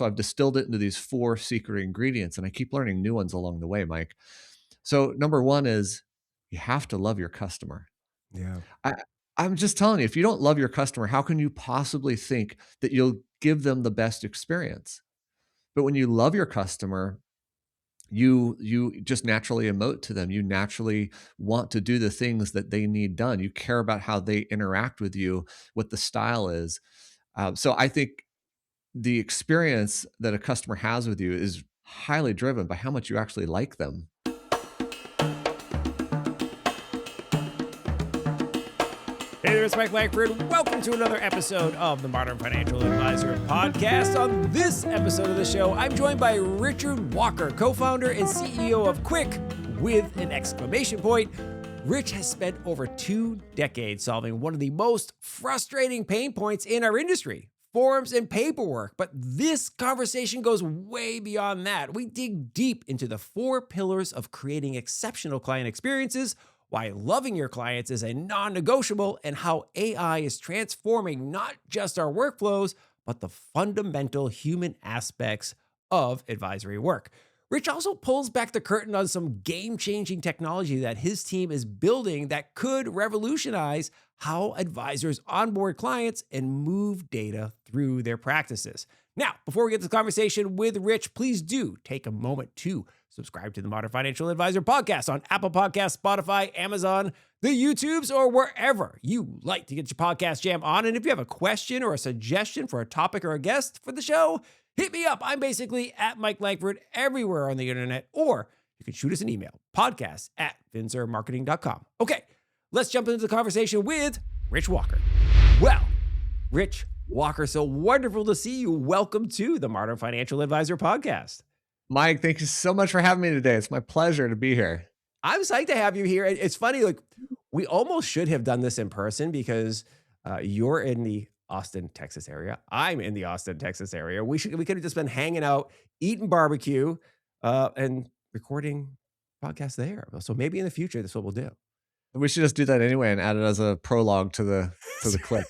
So I've distilled it into these 4 secret ingredients, and I keep learning new ones along the way, Mike. So number 1 is you have to love your customer. Yeah. I I'm just telling you, if you don't love your customer, how can you possibly think that you'll give them the best experience? But when you love your customer, you just naturally emote to them. You naturally want to do the things that they need done. You care about how they interact with you, what the style is. So I think the experience that a customer has with you is highly driven by how much you actually like them. Hey there, it's Mike Langford. Welcome to another episode of the Modern Financial Advisor podcast. On this episode of the show, I'm joined by Richard Walker, co-founder and CEO of Quik, with an exclamation point. Rich has spent over 2 decades solving one of the most frustrating pain points in our industry, forms and paperwork. But this conversation goes way beyond that. We dig deep into the 4 pillars of creating exceptional client experiences, why loving your clients is a non-negotiable, and how AI is transforming not just our workflows, but the fundamental human aspects of advisory work. Rich also pulls back the curtain on some game-changing technology that his team is building that could revolutionize how advisors onboard clients and move data through their practices. Now, before we get to the conversation with Rich, please do take a moment to subscribe to the Modern Financial Advisor podcast on Apple Podcasts, Spotify, Amazon, the YouTubes, or wherever you like to get your podcast jam on. And if you have a question or a suggestion for a topic or a guest for the show, hit me up. I'm basically at Mike Langford everywhere on the internet, or you can shoot us an email, podcast@finsermarketing.com. Okay, let's jump into the conversation with Rich Walker. Well, Rich Walker, so wonderful to see you. Welcome to the Modern Financial Advisor podcast. Mike, thank you so much for having me today. It's my pleasure to be here. I'm psyched to have you here. It's funny, like we almost should have done this in person because you're in the Austin, Texas area. I'm in the Austin, Texas area. We could have just been hanging out, eating barbecue, and recording podcasts there. So maybe in the future, that's what we'll do. We should just do that anyway and add it as a prologue to the clip.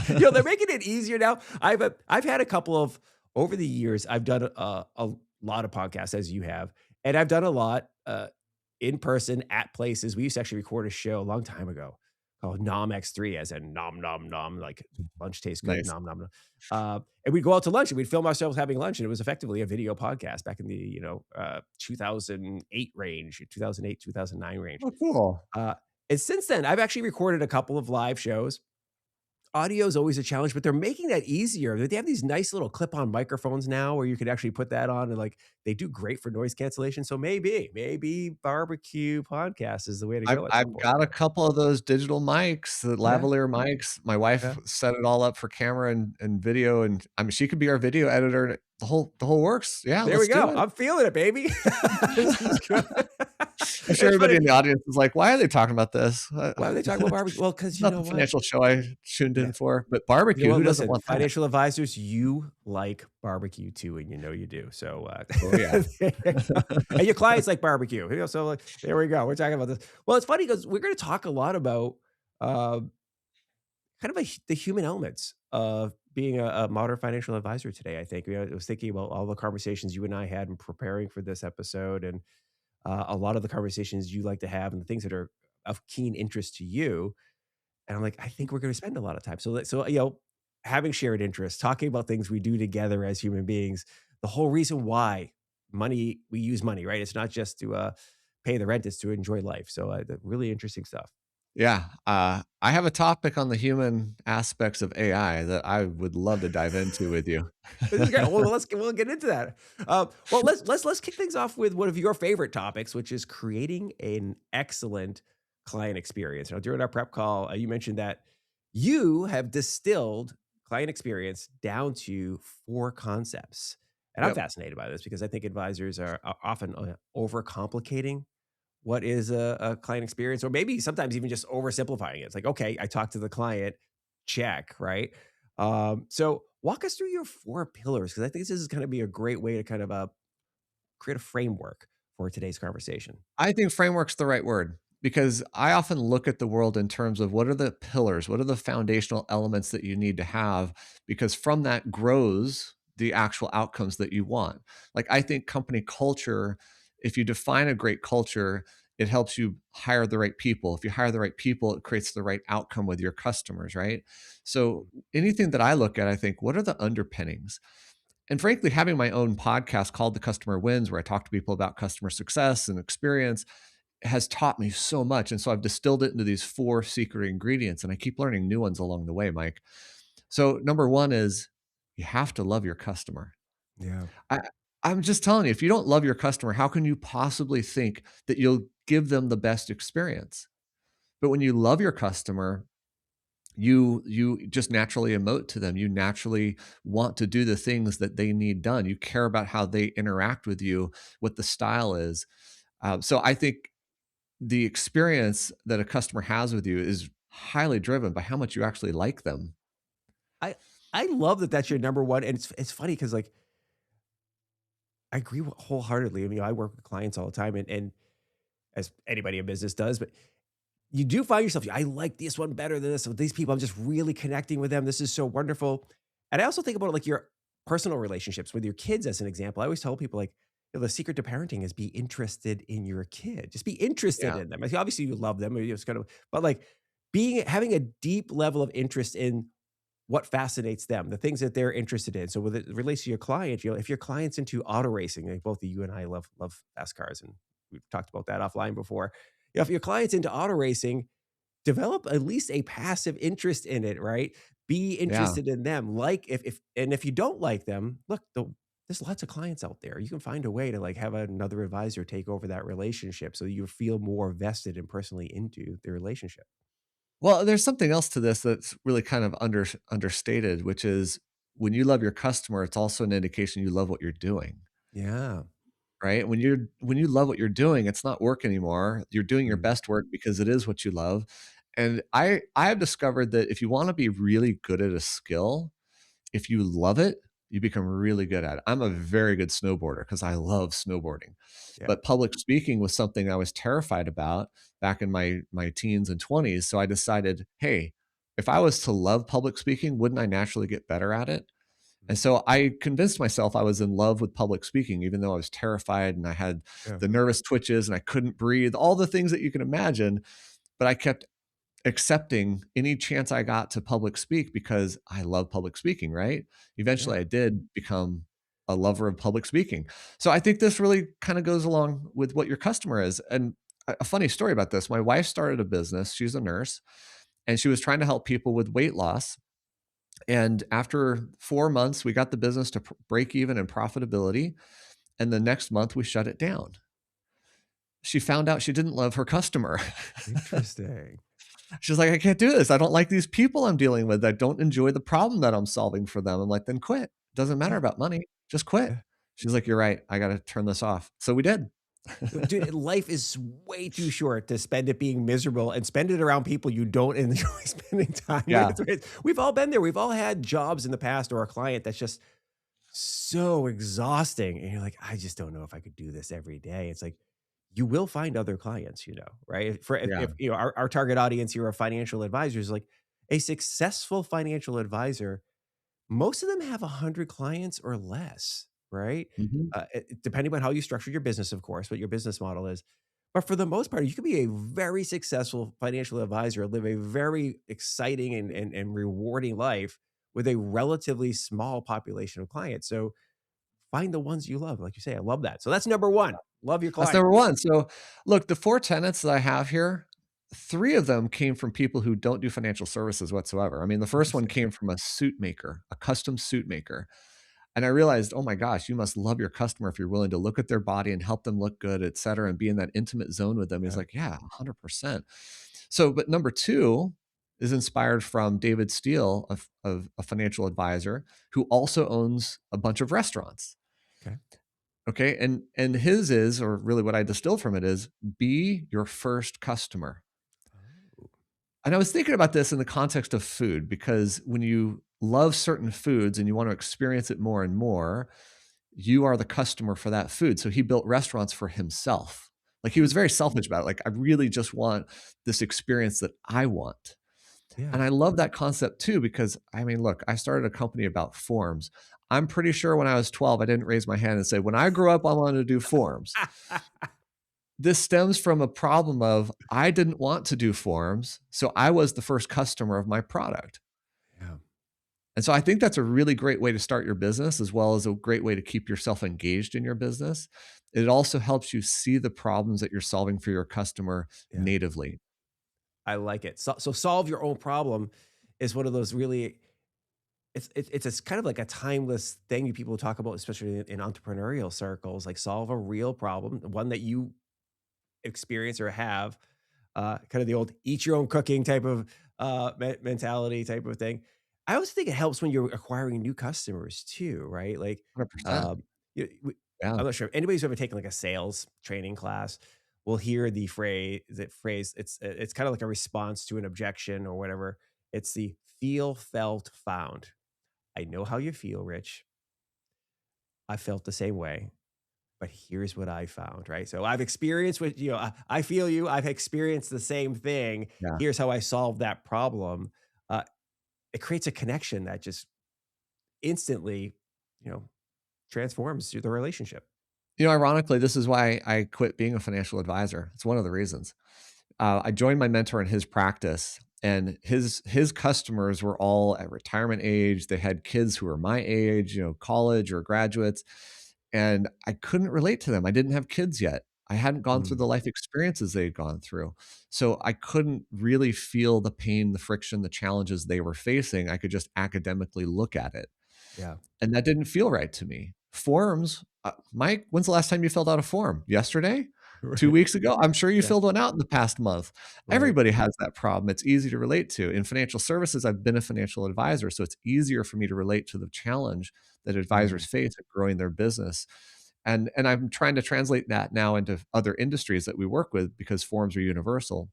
They're making it easier now. I've had a couple of over the years. I've done a lot of podcasts, as you have, and I've done a lot in person at places. We used to actually record a show a long time ago called Nom X3, as in nom nom nom, like lunch tastes good, Nice. nom nom nom. And we'd go out to lunch and we'd film ourselves having lunch, and it was effectively a video podcast back in the 2008 range, 2008 2009 range. Oh, cool. And since then, I've actually recorded a couple of live shows. Audio is always a challenge, but they're making that easier. They have these nice little clip-on microphones now where you could actually put that on, and like they do great for noise cancellation. So maybe barbecue podcast is the way to go at some I've point. got a couple of those digital mics, the Yeah, lavalier mics. My wife yeah. set it all up for camera and video, and I mean, she could be our video editor. The whole works. Yeah, There we let's go. do it. I'm feeling it, baby. This is good. I'm sure It's everybody funny. in the audience is like, "Why are they talking about this?" Why are they talking about barbecue? Well, because It's you not know the what? financial show I tuned Yeah. in for, but You know barbecue, what? who doesn't Listen, want that? financial advisors, you like barbecue too, and you know you do. So, Oh, yeah. there you go. And your clients like barbecue. So like, there we go. We're talking about this. Well, it's funny because we're going to talk a lot about uh, kind of the human elements of being a modern financial advisor today. I think I was thinking about all the conversations you and I had in preparing for this episode, and a lot of the conversations you like to have, and the things that are of keen interest to you. And I'm like, I think we're going to spend a lot of time. So having shared interests, talking about things we do together as human beings, the whole reason why we use money, right? It's not just to pay the rent; it's to enjoy life. So, really interesting stuff. Yeah, I have a topic on the human aspects of AI that I would love to dive into with you. This is great. Well, we'll get into that. Well, let's kick things off with one of your favorite topics, which is creating an excellent client experience. Now, during our prep call, you mentioned that you have distilled client experience down to 4 concepts, and I'm Yep. fascinated by this because I think advisors are often overcomplicating what is a client experience, or maybe sometimes even just oversimplifying it. It's like, okay, I talked to the client, check, right? So walk us through your 4 pillars, because I think this is going to be a great way to kind of create a framework for today's conversation. I think framework's the right word because I often look at the world in terms of what are the pillars, what are the foundational elements that you need to have, because from that grows the actual outcomes that you want. Like, I think company culture, if you define a great culture, it helps you hire the right people. If you hire the right people, it creates the right outcome with your customers, right? So anything that I look at, I think, what are the underpinnings? And frankly, having my own podcast called The Customer Wins, where I talk to people about customer success and experience, has taught me so much. And so I've distilled it into these four secret ingredients, and I keep learning new ones along the way, Mike. So number one is you have to love your customer. Yeah. I, I'm just telling you, if you don't love your customer, how can you possibly think that you'll give them the best experience? But when you love your customer, you just naturally emote to them. You naturally want to do the things that they need done. You care about how they interact with you, what the style is. So I think the experience that a customer has with you is highly driven by how much you actually like them. I I love that that's your number one, and it's funny because like I agree wholeheartedly. I mean, I work with clients all the time, and as anybody in business does, but you do find yourself, I like this one better than this. With these people, I'm just really connecting with them. This is so wonderful. And I also think about like your personal relationships with your kids as an example. I always tell people like, the secret to parenting is be interested in your kid. Just be interested Yeah. in them. Like, obviously, you love them, or it's kind of, but like having a deep level of interest in what fascinates them, the things that they're interested in. So, with it relates to your client, if your client's into auto racing, like both of you and I love fast cars, and we've talked about that offline before. If your client's into auto racing, develop at least a passive interest in it, right? Be Yeah. interested in them. Like if you don't like them, look, there's lots of clients out there. You can find a way to like have another advisor take over that relationship so you feel more vested and personally into the relationship. Well, there's something else to this that's really kind of understated, which is when you love your customer, it's also an indication you love what you're doing, Yeah. right? When you love what you're doing, it's not work anymore. You're doing your Mm. best work because it is what you love. And I have discovered that if you want to be really good at a skill, if you love it, you become really good at it. I'm a very good snowboarder because I love snowboarding. Yeah. But public speaking was something I was terrified about back in my teens and 20s. So I decided, hey, if I was to love public speaking, wouldn't I naturally get better at it? And Mhm. so I convinced myself I was in love with public speaking, even though I was terrified and I had Yeah. the nervous twitches and I couldn't breathe, all the things that you can imagine. But I kept accepting any chance I got to public speak because I love public speaking, right? Yeah. Eventually, I did become a lover of public speaking. So I think this really kind of goes along with what your customer is. And a funny story about this, my wife started a business. She's a nurse and she was trying to help people with weight loss. And after 4 months, we got the business to break even and profitability. And the next month, we shut it down. She found out she didn't love her customer. Interesting. She's like, "I can't do this. I don't like these people I'm dealing with. I don't enjoy the problem that I'm solving for them." I'm like, "Then quit. Doesn't matter Yeah. about money. Just quit." Yeah. She's like, "You're right. I gotta turn this off." So we did. Dude, life is way too short to spend it being miserable and spend it around people you don't enjoy spending time Yeah. with. Right? We've all been there. We've all had jobs in the past or a client that's just so exhausting. And you're like, I just don't know if I could do this every day. It's like, you will find other clients, right? For Yeah. if our target audience here are financial advisors, like a successful financial advisor, most of them have 100 clients or less, right? Mhm. Depending on how you structure your business, of course, what your business model is. But for the most part, you can be a very successful financial advisor, live a very exciting and rewarding life with a relatively small population of clients. So find the ones you love. Like you say, I love that. So that's number one. Love your That's client. number 1. So, look, the 4 tenets that I have here, 3 of them came from people who don't do financial services whatsoever. I mean, the first one Interesting. came from a suit maker, a custom suit maker. And I realized, oh my gosh, you must love your customer if you're willing to look at their body and help them look good, et cetera, and be in that intimate zone with them. He's Yeah. like, yeah, 100%. So, but number 2 is inspired from David Steele, of a financial advisor who also owns a bunch of restaurants. Okay. Okay. And his is, or really what I distilled from it is, be your first customer. Oh, And I was thinking about this in the context of food, because when you love certain foods and you want to experience it more and more, you are the customer for that food. So he built restaurants for himself. Like, he was very selfish about it. Like, I really just want this experience that I want. yeah. And I love that concept too, because I mean, look, I started a company about forms. I'm pretty sure when I was 12, I didn't raise my hand and say, when I grow up, I want to do forms. This stems from a problem of I didn't want to do forms, so I was the first customer of my product. Yeah. And so I think that's a really great way to start your business, as well as a great way to keep yourself engaged in your business. It also helps you see the problems that you're solving for your customer Yeah. natively. I like it. So solve your own problem is one of those really it's a kind of like a timeless thing people talk about, especially in entrepreneurial circles, like solve a real problem, one that you experience or have, kind of the old eat your own cooking type of mentality type of thing. I also think it helps when you're acquiring new customers too, right? Like, 100%. um, Yeah. I'm not sure if anybody's ever taken like a sales training class will hear the phrase. It's kind of like a response to an objection or whatever. It's the feel, felt, found. I know how you feel, Rich. I felt the same way, but here's what I found, right? So I've experienced what, I feel you. I've experienced the same thing. Yeah. Here's how I solved that problem. Uh, it creates a connection that just instantly, you know, transforms the relationship. Ironically, this is why I quit being a financial advisor. It's one of the reasons. I joined my mentor in his practice, and his customers were all at retirement age. They had kids who were my age, college or graduates, and I couldn't relate to them. I didn't have kids yet. I hadn't gone through Mm, the life experiences they had gone through. So I couldn't really feel the pain, the friction, the challenges they were facing. I could just academically look at it. yeah. And that didn't feel right to me. Forms, Mike, when's the last time you filled out a form? Yesterday? 2 Right. weeks ago? I'm sure you Yeah. filled one out in the past month. Right. Everybody has that problem. It's easy to relate to. In financial services, I've been a financial advisor, so it's easier for me to relate to the challenge that advisors Mm, face at growing their business. And I'm trying to translate that now into other industries that we work with because forms are universal.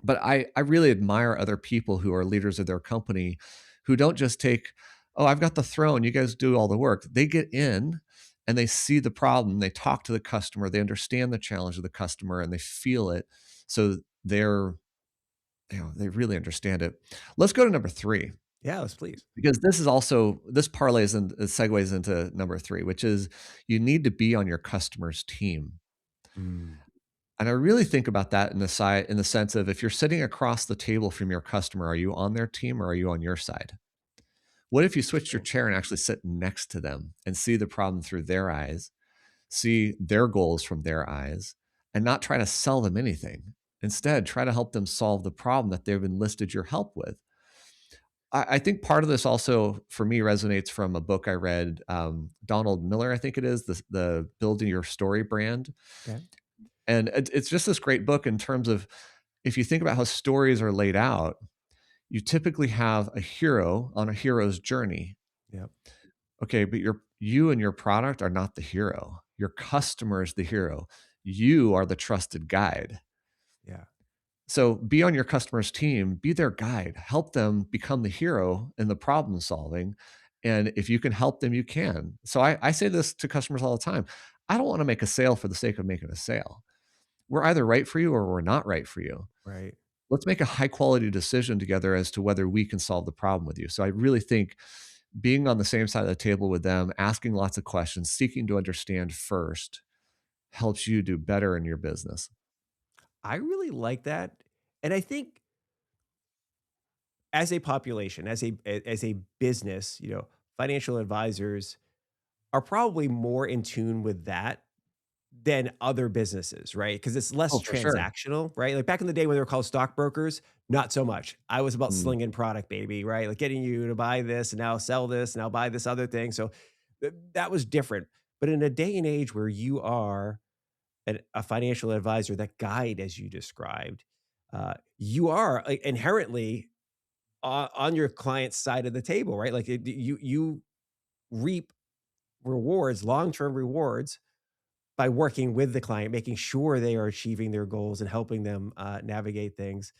But I really admire other people who are leaders of their company who don't just take, "Oh, I've got the throne, you guys do all the work." They get in and they see the problem, they talk to the customer, they understand the challenge of the customer, and they feel it. So they really understand it. Let's go to number 3, yeah. Let's please. because this parlays and segues into number 3, which is you need to be on your customer's team. Mm, And I really think about that in the sense of, if you're sitting across the table from your customer, are you on their team or are you on your side? What if you switched your interesting. chair and actually sit next to them and see the problem through their eyes, see their goals from their eyes, and not try to sell them anything? Instead, try to help them solve the problem that they've enlisted your help with. I think part of this also for me resonates from a book I read, Donald Miller, I think it is, the Building Your Story brand. Okay. And it's just this great book in terms of, if you think about how stories are laid out, you typically have a hero on a hero's journey. Yep. Okay, but you and your product are not the hero. Your customer is the hero. You are the trusted guide. Yeah. So be on your customer's team, be their guide, help them become the hero in the problem solving. And if you can help them, you can. So I say this to customers all the time. I don't want to make a sale for the sake of making a sale. We're either right for you or we're not right for you. Right. Let's make a high quality decision together as to whether we can solve the problem with you. So I really think being on the same side of the table with them, asking lots of questions, seeking to understand first, helps you do better in your business. I really like that, and I think as a population, as a business, financial advisors are probably more in tune with that than other businesses, right? Because it's less Oh, for sure. transactional, right? Like back in the day when they were called stockbrokers, not so much. I was about Mm. slinging product, baby, right? Like getting you to buy this and now sell this and now buy this other thing. So that was different. But in a day and age where you are a financial advisor, that guide, as you described, you are like, inherently on your client's side of the table, right? Like you reap rewards, long term rewards by working with the client, making sure they are achieving their goals and helping them, navigate things.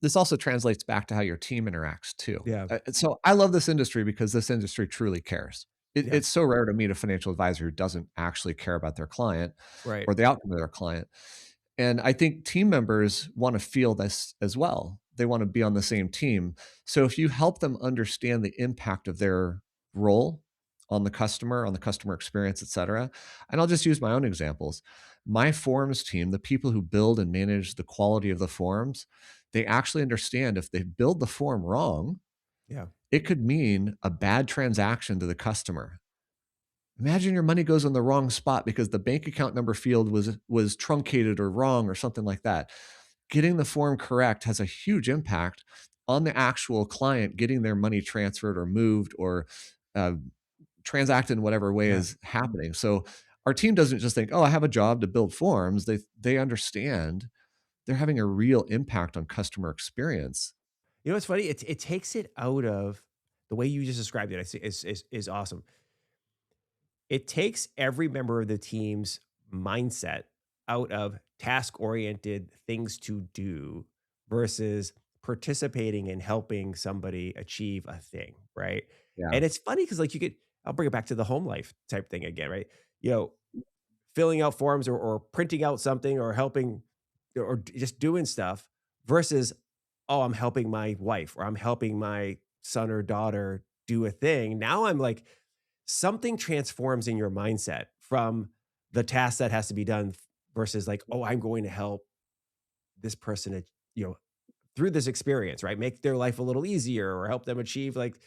This also translates back to how your team interacts too. Yeah. So I love this industry because this industry truly cares. Yeah. It's so rare to meet a financial advisor who doesn't actually care about their client Right. or the outcome of their client. And I think team members want to feel this as well. They want to be on the same team. So if you help them understand the impact of their role on the customer experience, et cetera. And I'll just use my own examples. My forms team, the people who build and manage the quality of the forms, they actually understand if they build the form wrong, Yeah. it could mean a bad transaction to the customer. Imagine your money goes in the wrong spot because the bank account number field was truncated or wrong or something like that. Getting the form correct has a huge impact on the actual client getting their money transferred or moved or uh, transacted in whatever way Yeah. is happening. So our team doesn't just think, "Oh, I have a job to build forms." They understand they're having a real impact on customer experience. You know what's funny? It takes it out of the way you just described it. I see is awesome. It takes every member of the team's mindset out of task-oriented things to do versus participating in helping somebody achieve a thing, right? Yeah. And it's funny because, like, you could I'll bring it back to the home life type thing again, right? You know, filling out forms or printing out something or helping or just doing stuff versus, "Oh, I'm helping my wife," or, "I'm helping my son or daughter do a thing." Now I'm like, something transforms in your mindset from the task that has to be done versus like, "Oh, I'm going to help this person, you know, through this experience," right? Make their life a little easier or help them achieve like,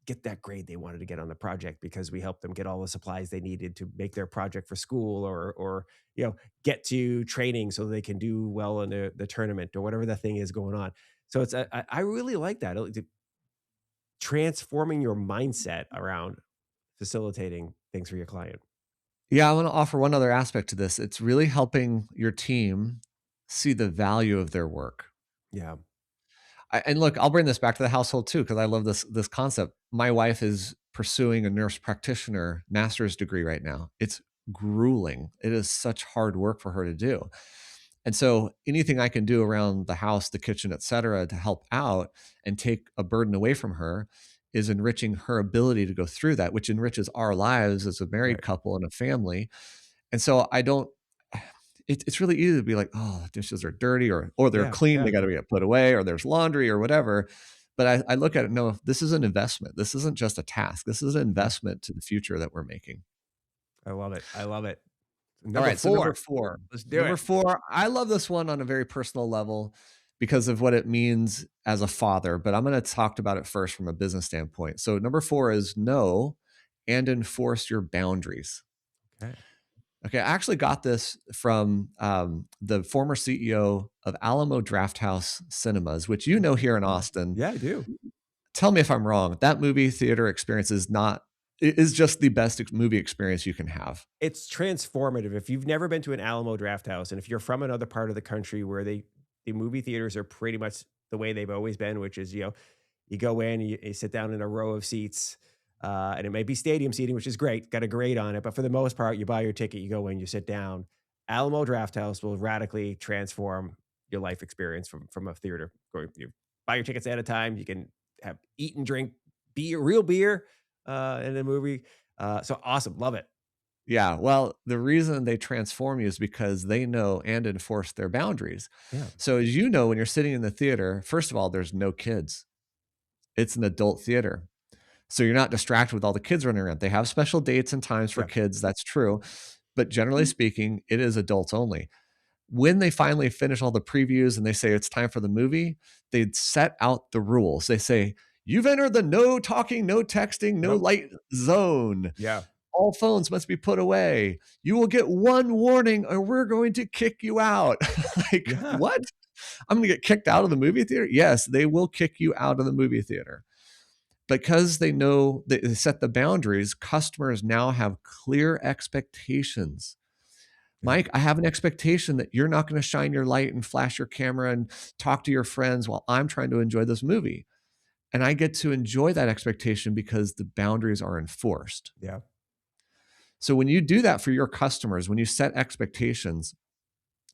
get that grade they wanted to get on the project because we helped them get all the supplies they needed to make their project for school or, you know, get to training so they can do well in the tournament or whatever the thing is going on. So it's, I really like that. Transforming your mindset around facilitating things for your client. Yeah, I wanna offer one other aspect to this. It's really helping your team see the value of their work. Yeah. And look, I'll bring this back to the household too, because I love this concept. My wife is pursuing a nurse practitioner master's degree right now. It's grueling. It is such hard work for her to do. And so anything I can do around the house, the kitchen, et cetera, to help out and take a burden away from her is enriching her ability to go through that, which enriches our lives as a married Right. couple and a family. And so I don't it's really easy to be like, "Oh, the dishes are dirty," or "They're Yeah. clean, Yeah. they gotta get put away," or "There's laundry," or whatever. But I look at it, no, this is an investment. This isn't just a task. This is an Yeah. investment to the future that we're making. I love it. I love it. All Number right, so number 4. 4. Let's do Number it. 4, I love this one on a very personal level because of what it means as a father, but I'm gonna talk about it first from a business standpoint. So number 4 is know and enforce your boundaries. Okay. Okay, I actually got this from the former CEO of Alamo Drafthouse Cinemas, which you know here in Austin. Yeah, I do. Tell me if I'm wrong. That movie theater experience is not it is just the best movie experience you can have. It's transformative. If you've never been to an Alamo Drafthouse, and if you're from another part of the country where the movie theaters are pretty much the way they've always been, which is, you know, you go in, you sit down in a row of seats, and it may be stadium seating, which is great, got a grade on it, but for the most part, you buy your ticket, you go in, you sit down. Alamo Drafthouse will radically transform your life experience from a theater. You buy your tickets at a time, you can have eat and drink beer, real beer, in the movie. So awesome, love it. Yeah, well, the reason they transform you is because they know and enforce their boundaries. Yeah. So as you know, when you're sitting in the theater, first of all, there's no kids. It's an adult theater. So you're not distracted with all the kids running around. They have special dates and times for Yeah. kids, that's true. But generally speaking, it is adults only. When they finally finish all the previews and they say it's time for the movie, they set out the rules. They say, "You've entered the no talking, no texting, no Yep. light zone. Yeah. All phones must be put away. You will get one warning or we're going to kick you out." Like, Yeah. what? I'm going to get kicked out of the movie theater? Yes, they will kick you out of the movie theater. Because they know they set the boundaries, customers now have clear expectations. Yeah. Mike, I have an expectation that you're not going to shine your light and flash your camera and talk to your friends while I'm trying to enjoy this movie. And I get to enjoy that expectation because the boundaries are enforced. Yeah. So when you do that for your customers, when you set expectations,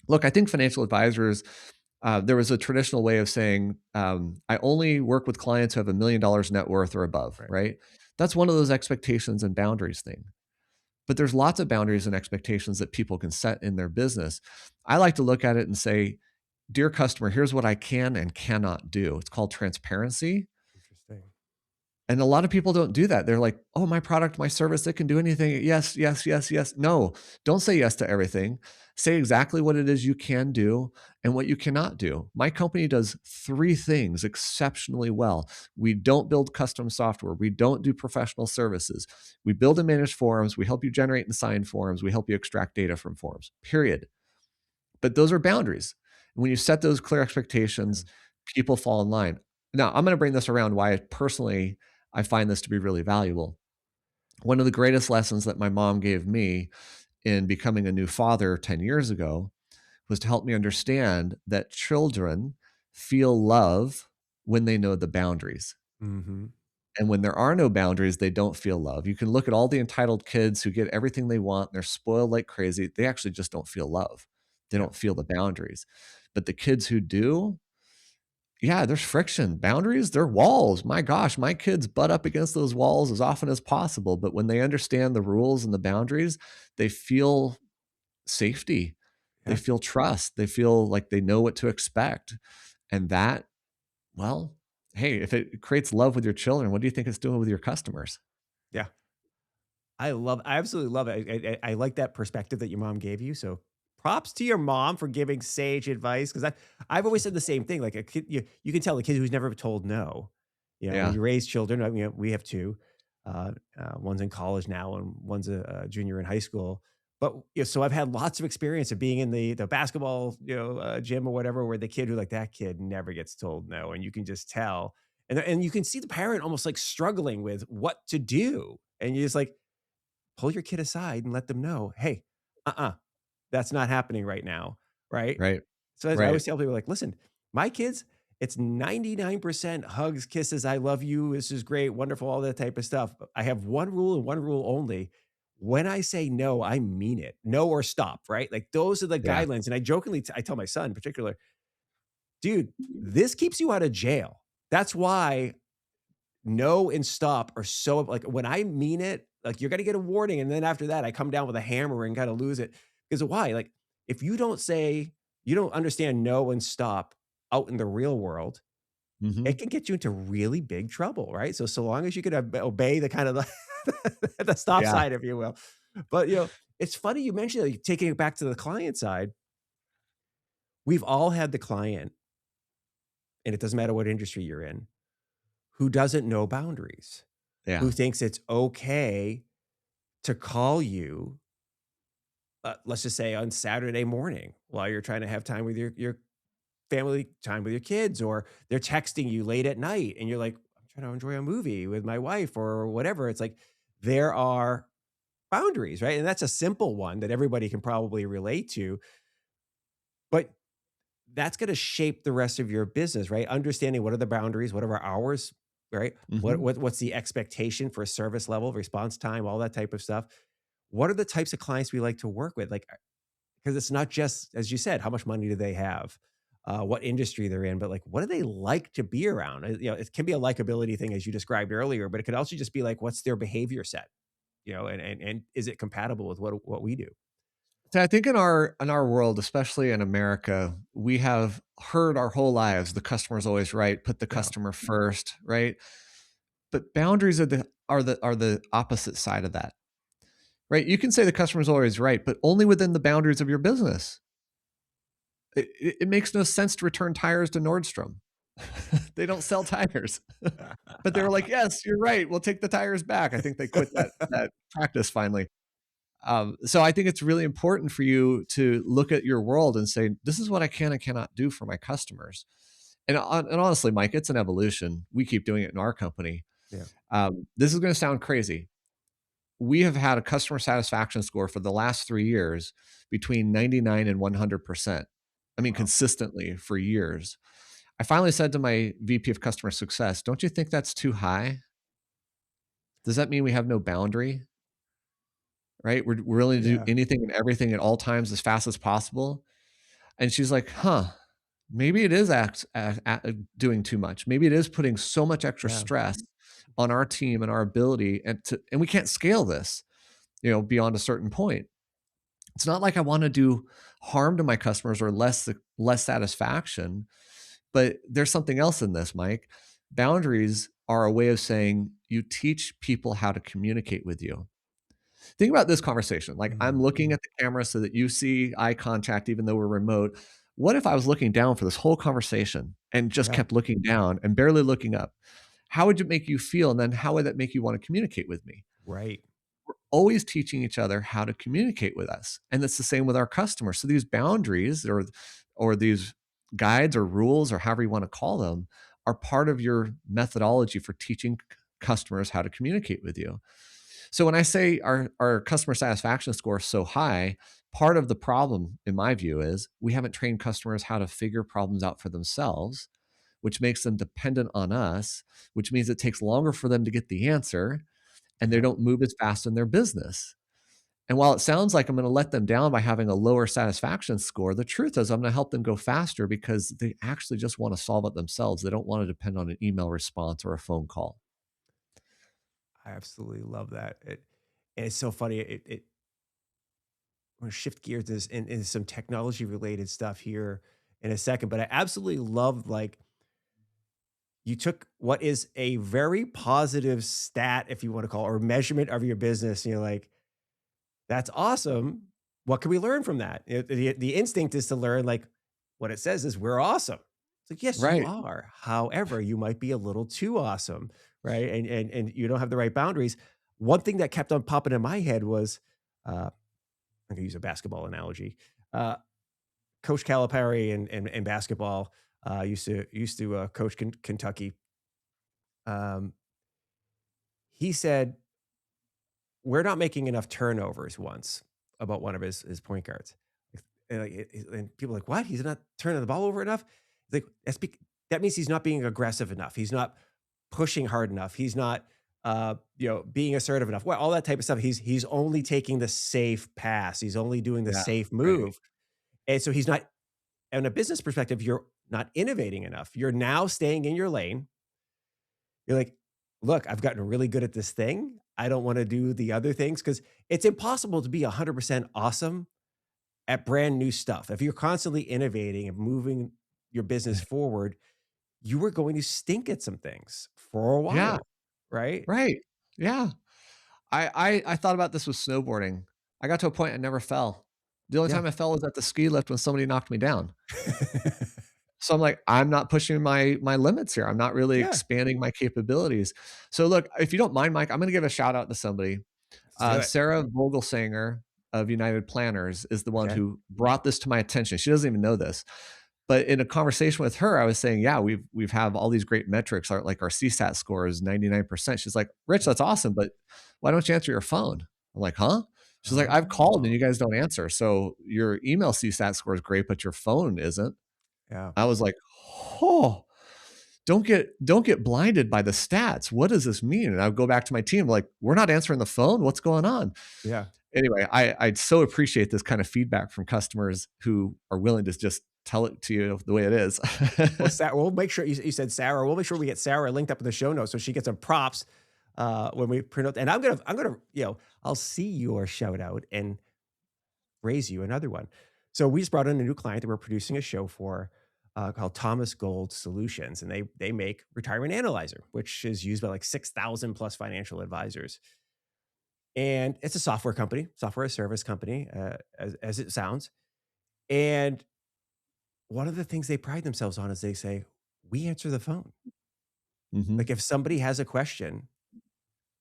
look, I think financial advisors, there was a traditional way of saying, I only work with clients who have $1 million net worth or above, Right. right? That's one of those expectations and boundaries thing. But there's lots of boundaries and expectations that people can set in their business. I like to look at it and say, dear customer, here's what I can and cannot do. It's called transparency. Interesting. And a lot of people don't do that. They're like, "Oh, my product, my service, it can do anything. Yes, yes, yes, yes." No, don't say yes to everything. Say exactly what it is you can do and what you cannot do. My company does 3 things exceptionally well. We don't build custom software. We don't do professional services. We build and manage forms. We help you generate and sign forms. We help you extract data from forms, period. But those are boundaries. When you set those clear Yeah. expectations, people fall in line. Now, I'm going to bring this around why I find this to be really valuable. One of the greatest lessons that my mom gave me in becoming a new father 10 years ago was to help me understand that children feel love when they know the boundaries. Mm-hmm. And when there are no boundaries, they don't feel love. You can look at all the entitled kids who get everything they want, they're spoiled like crazy. They actually just don't feel love. They Yeah. don't feel the boundaries. But the kids who do, yeah, there's friction. Boundaries, they're walls. My gosh, my kids butt up against those walls as often as possible. But when they understand the rules and the boundaries, they feel safety. They Yeah. feel trust. They feel like they know what to expect. And that, well, hey, if it creates love with your children, what do you think it's doing with your customers? Yeah. I absolutely love it. I like that perspective that your mom gave you. So props to your mom for giving sage advice. Cause I've always said the same thing. Like a kid, you can tell a kid who's never told no. You know, when Yeah. you raise children, I mean, we have two, one's in college now and one's a junior in high school. But so I've had lots of experience of being in the basketball, gym or whatever, where the kid who like that kid never gets told no. And you can just tell. And you can see the parent almost like struggling with what to do. And you're just like, pull your kid aside and let them know, "Hey, that's not happening right now." Right? Right. So as I Right. always tell people like, "Listen, my kids, it's 99% hugs, kisses, I love you, this is great, wonderful, all that type of stuff. But I have one rule and one rule only. When I say no, I mean it. No or stop, right? Like those are the Yeah. guidelines. And I tell my son in particular, dude, this keeps you out of jail. That's why no and stop are so like, when I mean it, like, you're gonna get a warning, and then after that, I come down with a hammer and kinda lose it. Because why? Like, if you don't understand no and stop out in the real world, it Mhm. can get you into really big trouble, right? So long as you can obey the kind of the stop Yeah. sign, if you will. But, it's funny you mentioned, like, taking it back to the client side. We've all had the client, and it doesn't matter what industry you're in, who doesn't know boundaries, Yeah. who thinks it's okay to call you, let's just say on Saturday morning while you're trying to have time with your family time with your kids, or they're texting you late at night and you're like, I'm trying to enjoy a movie with my wife or whatever. It's like there are boundaries, right? And that's a simple one that everybody can probably relate to, but that's going to shape the rest of your business, right? Understanding what are the boundaries, what are our hours, right? Mhm. What's the expectation for service level, response time, all that type of stuff. What are the types of clients we like to work with? Like, because it's not just, as you said, how much money do they have, what industry they're in, but like, what do they like to be around? It can be a likability thing, as you described earlier, but it could also just be like, what's their behavior set, and is it compatible with what we do? So I think in our world, especially in America, we have heard our whole lives, the customer's always right, put the Yeah, customer first, right? But boundaries are the opposite side of that, right? You can say the customer's always right, but only within the boundaries of your business. It makes no sense to return tires to Nordstrom. They don't sell tires. But they were like, "Yes, you're right. We'll take the tires back." I think they quit that practice finally. So I think it's really important for you to look at your world and say, "This is what I can and cannot do for my customers." And honestly, Mike, it's an evolution. We keep doing it in our company. yeah. This is gonna sound crazy. We have had a customer satisfaction score for the last 3 years between 99 and 100%. I mean, Wow. consistently for years. I finally said to my VP of customer success, "Don't you think that's too high? Does that mean we have no boundary?" Right? We're willing to do Yeah, anything and everything at all times as fast as possible. And she's like, "Huh, maybe it is doing too much. Maybe it is putting so much extra yeah, stress on our team and our ability, and we can't scale this, beyond a certain point." It's not like I want to do harm to my customers or less satisfaction, but there's something else in this, Mike. Boundaries are a way of saying you teach people how to communicate with you. Think about this conversation. Like, I'm Mm, looking at the camera so that you see eye contact, even though we're remote. What if I was looking down for this whole conversation and just yeah, kept looking down and barely looking up? How would it make you feel? And then how would that make you want to communicate with me? right. Always teaching each other how to communicate with us. And it's the same with our customers. So these boundaries or these guides or rules or however you want to call them are part of your methodology for teaching customers how to communicate with you. So when I say our customer satisfaction score is so high, part of the problem in my view is we haven't trained customers how to figure problems out for themselves, which makes them dependent on us, which means it takes longer for them to get the answer and they Yeah. don't move as fast in their business. And while it sounds like I'm going to let them down by having a lower satisfaction score, the truth is I'm going to help them go faster because they actually just want to solve it themselves. They don't want to depend on an email response or a phone call. I absolutely love that. And it's so funny. I'm going to shift gears to this into some technology related stuff here in a second, but I absolutely love like you took what is a very positive stat, if you want to call it, or measurement of your business. And you're like, that's awesome. What can we learn from that? The instinct is to learn like what it says is we're awesome. It's like, yes, you Right. are. However, you might be a little too awesome, right? And you don't have the right boundaries. One thing that kept on popping in my head was I'm gonna use a basketball analogy. Uh, Coach Calipari in basketball used to coach Kentucky. Um, he said we're not making enough turnovers once about one of his point guards. And people are like, what? He's not turning the ball over enough? It's like, that means he's not being aggressive enough. He's not pushing hard enough. He's not, being assertive enough. Well, all that type of stuff. He's only taking the safe pass. He's only doing the Yeah. safe Right. move. And so he's not, in a business perspective, you're not innovating enough. You're now staying in your lane. You're like, look, I've gotten really good at this thing. I don't want to do the other things because it's impossible to be 100% awesome at brand new stuff. If you're constantly innovating and moving your business forward, you were going to stink at some things for a Yeah. while, right? Right. Yeah. I thought about this with snowboarding. I got to a point I never fell. The only Yeah. time I fell was at the ski lift when somebody knocked me down. So I'm like, I'm not pushing my limits here. I'm not really Yeah. expanding my capabilities. So look, if you don't mind, Mike, I'm gonna give a shout out to somebody. Let's do it. Sarah Vogelsanger of United Planners is the one Okay. who brought this to my attention. She doesn't even know this. But in a conversation with her, I was saying, yeah, we've have all these great metrics. Our CSAT score is 99%. She's like, Rich, Yeah. that's awesome, but why don't you answer your phone? I'm like, huh? She's like, I've called and Oh, you guys don't answer. So your email CSAT score is great, but your phone isn't. yeah. I was like, oh, don't get blinded by the stats. What does this mean? And I would go back to my team, like, we're not answering the phone. What's going on? Yeah. Anyway, I so appreciate this kind of feedback from customers who are willing to just tell it to you the way it is. Well, we'll make sure you said Sarah. We'll make sure we get Sarah linked up in the show notes so she gets some props when we print out. And I'm gonna, I'll see your shout out and raise you another one. So we just brought in a new client that we're producing a show for called Thomas Gold Solutions, and they make Retirement Analyzer, which is used by like 6,000 plus financial advisors. And it's a software company, software as a service company, as it sounds. And one of the things they pride themselves on is they say, we answer the phone. Mhm. Like if somebody has a question,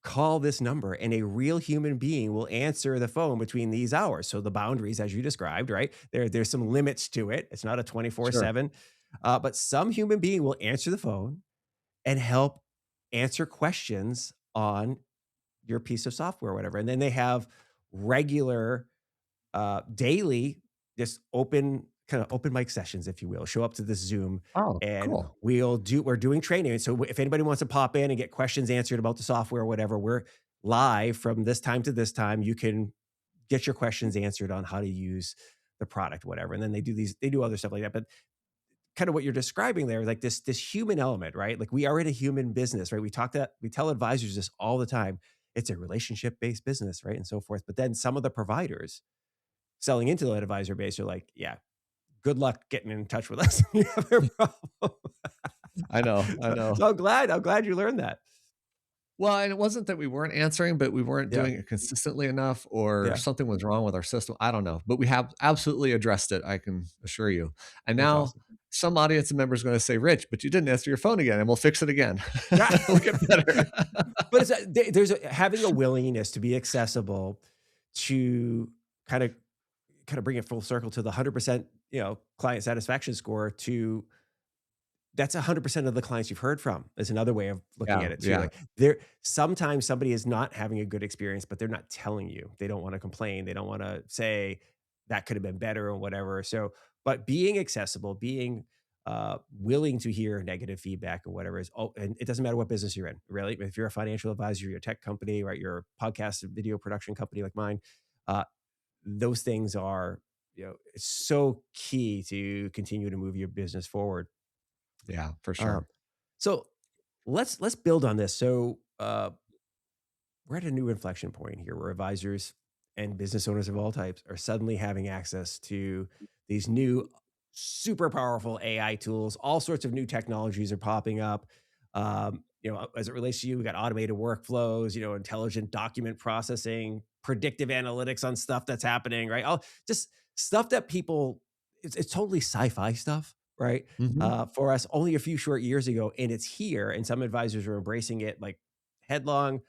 call this number and a real human being will answer the phone between these hours. So the boundaries, as you described, right? There's some limits to it. It's not a Sure. 24/7, but some human being will answer the phone and help answer questions on your piece of software or whatever. And then they have regular daily, just kind of open mic sessions, if you will. Show up to this Zoom, Oh, and cool. we're doing training. So if anybody wants to pop in and get questions answered about the software or whatever, we're live from this time to this time. You can get your questions answered on how to use the product, whatever. And then they do other stuff like that. But kind of what you're describing there, like this human element, right? Like we are in a human business, right? We tell advisors this all the time. It's a relationship based business, right? And so forth. But then some of the providers selling into that advisor base are like, yeah, good luck getting in touch with us. You have a problem. I know, I know. So I'm glad you learned that. Well, and it wasn't that we weren't answering, but we weren't Yeah. doing it consistently enough, or Yeah. something was wrong with our system. I don't know, but we have absolutely addressed it, I can assure you. And That's now awesome. some audience member is going to say, Rich, but you didn't answer your phone again, and we'll fix it again. Yeah. We'll get better. But it's having a willingness to be accessible to kind of bring it full circle to the 100%, client satisfaction score to that's 100% of the clients you've heard from is another way of looking Yeah, at it too. yeah, Like there sometimes somebody is not having a good experience, but they're not telling you. They don't want to complain. They don't want to say that could have been better or whatever. So, but being accessible, being willing to hear negative feedback or whatever is, oh, and it doesn't matter what business you're in, really. If you're a financial advisor, you're a tech company, right? You're a podcast and video production company like mine. Uh, those things are, it's so key to continue to move your business forward. yeah, for Um, sure. so let's build on this. So we're at a new inflection point here where advisors and business owners of all types are suddenly having access to these new super powerful AI tools. All sorts of new technologies are popping up. As it relates to you, we got automated workflows, intelligent document processing, predictive analytics on stuff that's happening, right? All just stuff that people, it's totally sci-fi stuff, right? Mhm. For us only a few short years ago, and it's here, and some advisors are embracing it like headlong.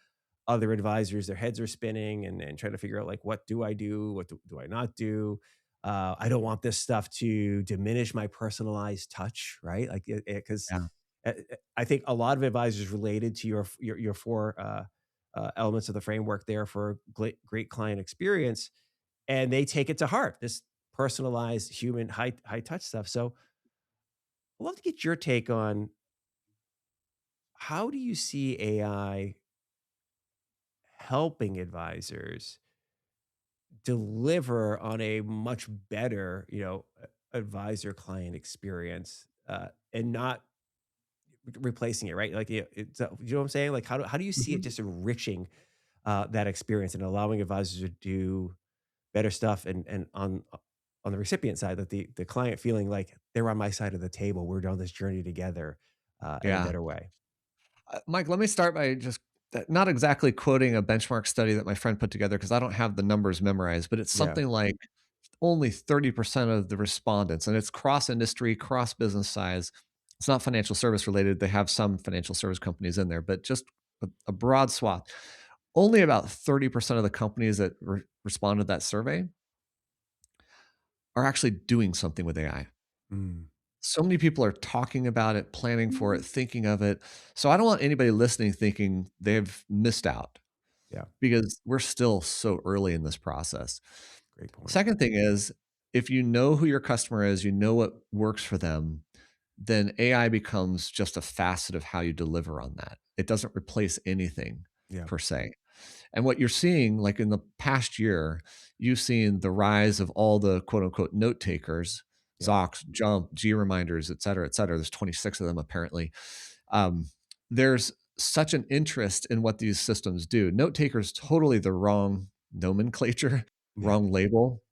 Other advisors, their heads are spinning and trying to figure out like, what do I do? What do I not do? I don't want this stuff to diminish my personalized touch, right? Like, because Yeah, I think a lot of advisors related to your four elements of the framework there for great client experience, and they take it to heart. This personalized, human, high touch stuff. So, I'd love to get your take on how do you see AI helping advisors deliver on a much better, advisor client experience, and not replacing it, right? Like, you know what I'm saying? Like, how do you see it mhm. just enriching that experience and allowing advisors to do better stuff and on the recipient side, that the client feeling like they're on my side of the table, we're on this journey together in a Yeah. better way. Mike, let me start by just not exactly quoting a benchmark study that my friend put together because I don't have the numbers memorized, but it's Yeah, something like only 30% of the respondents, and it's cross industry, cross business size. It's not financial service related. They have some financial service companies in there, but just a broad swath. Only about 30% of the companies that respond to that survey are actually doing something with AI. mm, So many people are talking about it, planning for it, thinking of it. So I don't want anybody listening thinking they've missed out yeah, because we're still so early in this process. great point. Second thing is, if you know who your customer is, you know what works for them, then AI becomes just a facet of how you deliver on that. It doesn't replace anything Yeah, per se. And what you're seeing, like in the past year, you've seen the rise of all the quote unquote note takers, yeah, Zox, Jump, G reminders, et cetera, et cetera. There's 26 of them apparently. There's such an interest in what these systems do. Note takers totally the wrong nomenclature, yeah, wrong label.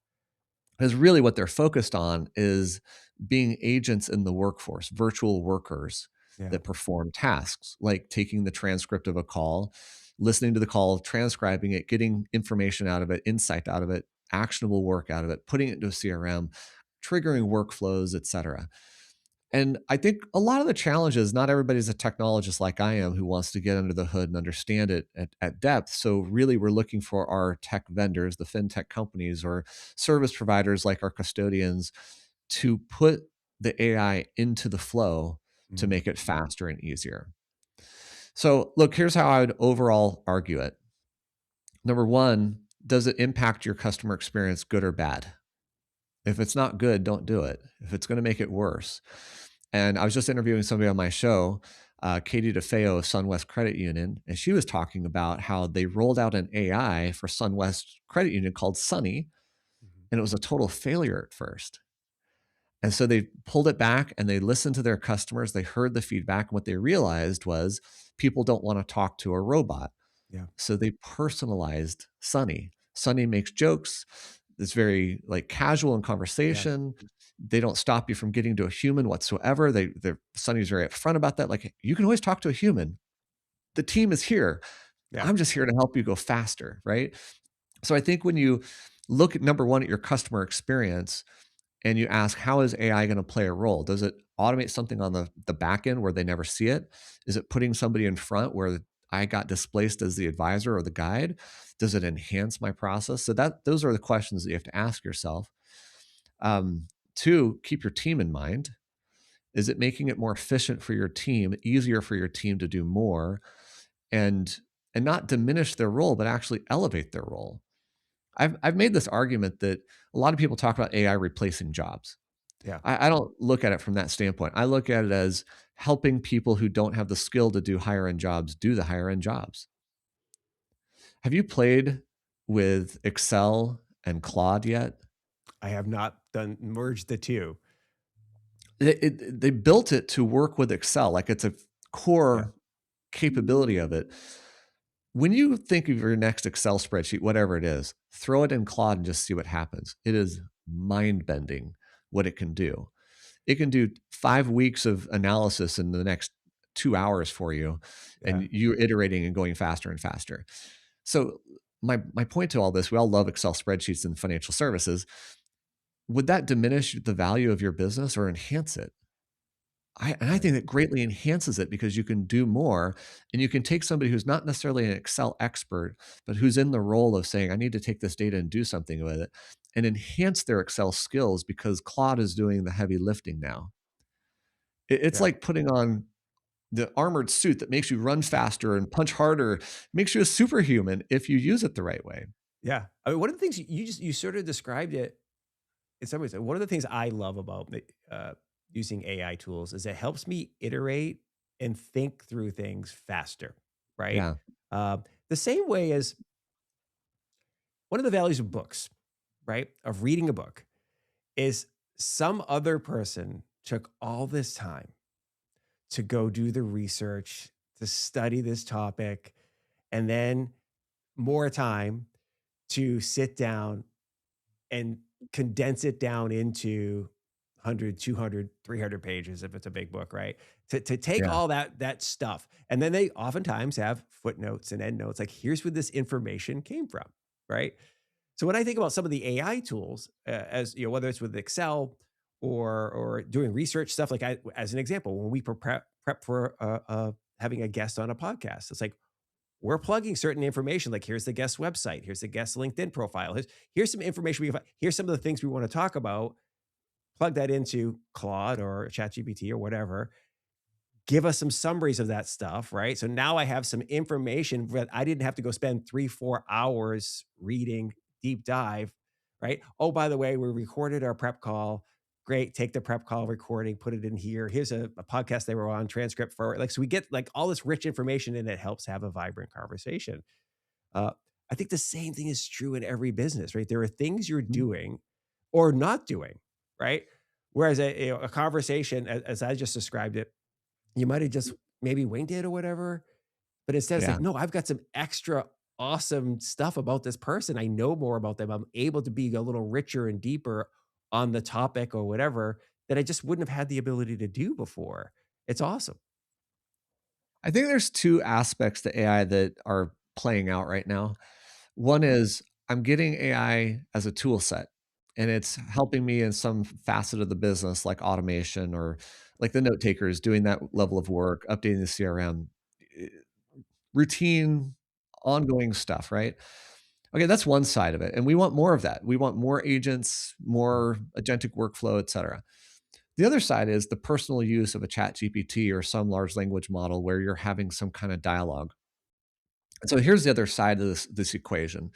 Because really what they're focused on is being agents in the workforce, virtual workers yeah, that perform tasks like taking the transcript of a call, listening to the call, transcribing it, getting information out of it, insight out of it, actionable work out of it, putting it into a CRM, triggering workflows, et cetera. And I think a lot of the challenge is not everybody's a technologist like I am who wants to get under the hood and understand it at depth. So, really, we're looking for our tech vendors, the fintech companies, or service providers like our custodians to put the AI into the flow to mm, make it faster and easier. So, look, here's how I would overall argue it. Number one, does it impact your customer experience, good or bad? If it's not good, don't do it. If it's going to make it worse. And I was just interviewing somebody on my show, Katie DeFeo of SunWest Credit Union, and she was talking about how they rolled out an AI for SunWest Credit Union called Sunny, mhm, and it was a total failure at first. And so they pulled it back and they listened to their customers. They heard the feedback. And what they realized was people don't want to talk to a robot. yeah, So they personalized Sunny. Sunny makes jokes. It's very like casual in yeah, conversation. They don't stop you from getting to a human whatsoever. Sunny's very upfront about that. Like you can always talk to a human, the team is here. Yeah. I'm just here to help you go faster, right? So I think when you look at number one at your customer experience and you ask, how is AI going to play a role? Does it automate something on the back end where they never see it? Is it putting somebody in front where I got displaced as the advisor or the guide? Does it enhance my process? So those are the questions that you have to ask yourself. Two, keep your team in mind. Is it making it more efficient for your team, easier for your team to do more, and not diminish their role, but actually elevate their role? I've made this argument that a lot of people talk about AI replacing jobs. Yeah. I don't look at it from that standpoint. I look at it as helping people who don't have the skill to do higher end jobs do the higher end jobs. Have you played with Excel and Claude yet? I have not done merged the two. They built it to work with Excel, like it's a Yeah. core capability of it. When you think of your next Excel spreadsheet, whatever it is, throw it in Claude and just see what happens. It is mind bending what it can do. It can do 5 weeks of analysis in the next 2 hours for you, Yeah. and you iterating and going faster and faster. So my point to all this, we all love Excel spreadsheets in financial services. Would that diminish the value of your business or enhance it? I Right. think that greatly enhances it because you can do more and you can take somebody who's not necessarily an Excel expert, but who's in the role of saying, I need to take this data and do something with it and enhance their Excel skills because Claude is doing the heavy lifting now. It's Yeah. like putting on the armored suit that makes you run faster and punch harder, makes you a superhuman if you use it the right way. Yeah. I mean, one of the things you sort of described it in some ways. One of the things I love about using AI tools is it helps me iterate and think through things faster, right? Yeah. The same way as one of the values of books, right? Of reading a book is some other person took all this time to go do the research, to study this topic, and then more time to sit down and condense it down into 100, 200, 300 pages if it's a big book, right? To take Yeah. all that stuff. And then they oftentimes have footnotes and endnotes, like here's where this information came from, right? So when I think about some of the AI tools, as you know, whether it's with Excel or doing research stuff, like as an example, when we prep for having a guest on a podcast, it's like we're plugging certain information. Like here's the guest website, here's the guest LinkedIn profile, here's some information here's some of the things we want to talk about. Plug that into Claude or ChatGPT or whatever, give us some summaries of that stuff, right? So now I have some information that I didn't have to go spend 3, 4 hours reading deep dive, right? Oh, by the way, we recorded our prep call. Great. Take the prep call recording, put it in here. Here's a podcast they were on, transcript for it. Like, so we get like all this rich information and it helps have a vibrant conversation. Uh, I think the same thing is true in every business, right? There are things you're Mhm. doing or not doing, right? Whereas a conversation, as I just described it, you might have just maybe winged it or whatever, but instead it's Yeah. like, "No, I've got some extra awesome stuff about this person. I know more about them. I'm able to be a little richer and deeper on the topic or whatever that I just wouldn't have had the ability to do before." It's awesome. I think there's 2 aspects to AI that are playing out right now. One is I'm getting AI as a tool set, and it's helping me in some facet of the business like automation or like the note takers doing that level of work, updating the CRM, eh, routine, ongoing stuff, right? Okay, that's one side of it, and we want more of that. We want more agents, Yeah. more agentic workflow, et cetera. The other side is the personal use of a chat GPT or some large language model where you're having some kind of dialogue. And so here's the other side of this equation.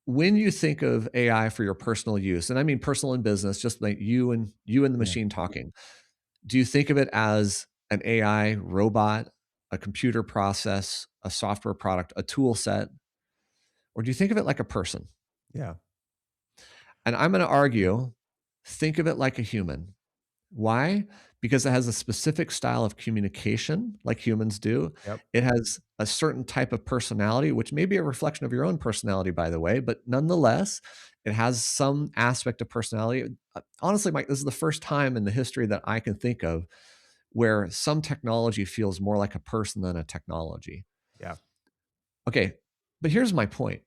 When you think of AI for your personal use, and I mean personal and business, just like you and the Yeah. machine talking, do you think of it as an AI robot, a computer process, a software product, a tool set, or do you think of it like a person? Yeah. And I'm going to argue, think of it like a human. Why? Because it has a specific style of communication like humans do. Yep. It has a certain type of personality, which may be a reflection of your own personality, by the way, but nonetheless, it has some aspect of personality. Honestly, Mike, this is the first time in the history that I can think of where some technology feels more like a person than a technology. Yeah. Okay, but here's my point.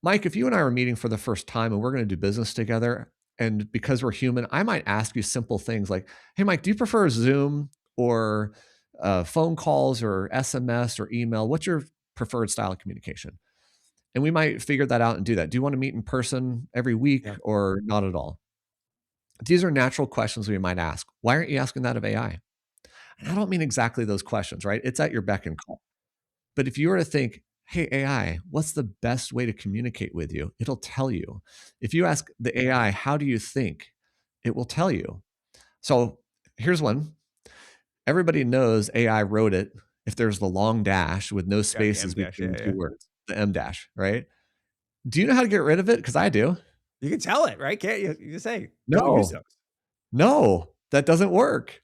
Mike, if you and I are meeting for the first time and we're going to do business together, and because we're human, I might ask you simple things like, hey, Mike, do you prefer Zoom or phone calls or SMS or email? What's your preferred style of communication? And we might figure that out and do that. Do you want to meet in person every week Yeah. or not at all? These are natural questions we might ask. Why aren't you asking that of AI? And I don't mean exactly those questions, right? It's at your beck and call. But if you were to think, hey, AI, what's the best way to communicate with you? It'll tell you. If you ask the AI, how do you think? It will tell you. So here's one. Everybody knows AI wrote it if there's the long dash with no Yeah. The M spaces dash. between Yeah. two Yeah. words, the M dash, right? Do you know how to get rid of it? Because I do. You can tell it, right? Can't you? You just say, don't use No, those. no, that doesn't work.